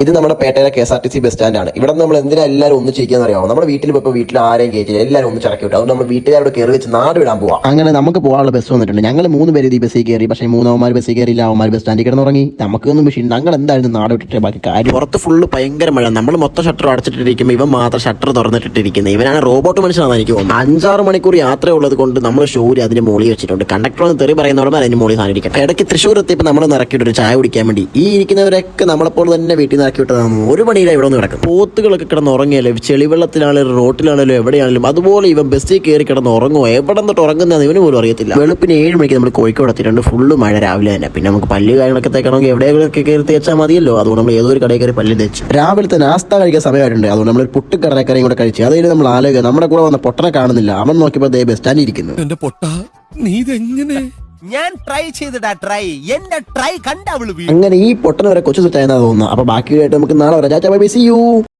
ഇത് നമ്മുടെ പേട്ടയിലെ KSRTC bus സ്റ്റാൻഡാണ്. ഇവിടെ നമ്മൾ എന്തിനാ എല്ലാവരും ഒന്നിച്ചിരിക്കുന്ന അറിയാമോ? നമ്മുടെ വീട്ടിൽ ഇപ്പോൾ വീട്ടിൽ ആരെയും കയറ്റില്ല, എല്ലാവരും ഒന്നിച്ചിറക്കി വിട്ടു. അതുകൊണ്ട് നമ്മൾ വീട്ടുകാരോട് കയറി വെച്ച് നാട് വിടാൻ പോവാം. അങ്ങനെ നമുക്ക് പോകാനുള്ള ബസ് വന്നിട്ടുണ്ട്. ഞങ്ങൾ 3 പേര് ഈ ബസ്സിൽ കയറി. പക്ഷേ 3 അവന്മാർ ബസ്സിൽ കയറിയില്ല. അവന്മാർ ബസ് സ്റ്റാൻഡിൽ കിടന്നുറങ്ങി. നമുക്കൊന്നും വിഷയം. ഞങ്ങൾ എന്തായാലും നാട് വിട്ടിട്ട് ബാക്കി കാര്യം. പുറത്ത് ഫുള്ള് ഭയങ്കര മഴ. നമ്മൾ മൊത്തം ഷട്ടർ അടച്ചിട്ടിരിക്കുമ്പോൾ ഇവൻ മാത്രം ഷട്ടർ തുറന്നിട്ടിരിക്കുന്നത്. ഇവനാണ് റോബോട്ട് മനുഷ്യനാണ് എനിക്ക് തോന്നുന്നത്. 5-6 മണിക്കൂർ യാത്ര ഉള്ളത് കൊണ്ട് നമ്മൾ ഷൂര് അതിന് മോളി വെച്ചിട്ടുണ്ട്. കണ്ടക്ടർ ഒന്ന് തെറി പറയുന്നവർ അതിന് മോളി സാധനം ഇടയ്ക്ക് തൃശ്ശൂർ എത്തിയപ്പോൾ നമ്മൾ നിറക്കിയിട്ട് ഒരു ചായ കുടിക്കാൻ വേണ്ടി ഈ ഇരിക്കുന്നവരൊക്കെ നമ്മളപ്പോൾ തന്നെ വീട്ടിൽ നിന്ന് ഇറക്കി വിട്ടതാണ്. 1 മണിയിലാണ് ഇവിടെ നിന്ന് കിടക്കും. പോത്തുകളൊക്കെ കിടന്ന് ഉറങ്ങിയാലും ചെളിവെള്ളത്തിലാണെങ്കിലും റോട്ടിലാണെങ്കിലും എവിടെയാണെങ്കിലും അതുപോലെ ഇവൻ ബസ്സിൽ കയറി കിടന്ന് ഉറങ്ങുമോ, എവിടെ നിന്നിട്ട് ഉറങ്ങുന്നതെന്ന് ഇവന് പോലും അറിയത്തില്ല. വെളുപ്പിന് 7 മണിക്ക് നമ്മൾ കോഴിക്കോട് എത്തിയിട്ടുണ്ട്. ഫുള്ള് മഴ രാവിലെ തന്നെ. പിന്നെ നമുക്ക് പല്ല് കാര്യങ്ങളൊക്കെ തേക്കണമെങ്കിൽ എവിടെയൊക്കെ കയറി തേച്ചാൽ മതിയല്ലോ. അതുകൊണ്ട് നമ്മൾ ഏതൊരു കടയിൽ കയറി പല്ല് തേച്ചു. രാവിലത്തെ നാസ്ത കഴിക്കാൻ സമയമായിട്ടുണ്ട്. അതുകൊണ്ട് നമ്മൾ പുട്ട് കടലക്കറിയും കൂടെ കഴിച്ചു. അതായത് നമ്മൾ ആലോചിക്കുക, നമ്മുടെ കൂടെ വന്ന പൊട്ടനെ കാണുന്നില്ല. അവൻ നോക്കിയപ്പോൾ ബസ് സ്റ്റാൻഡിൽ ഇരിക്കുന്നു. ഞാൻ ട്രൈ ചെയ്തിടാ ട്രൈ എന്റെ ട്രൈ കണ്ട അവള് അങ്ങനെ ഈ പൊട്ടന വരെ കൊച്ചു സെറ്റായെന്നാ തോന്നുന്നു. അപ്പൊ ബാക്കിയായിട്ട് നമുക്ക് നാളെ വരാം. ചാച്ചാ ബൈ, സീ യു.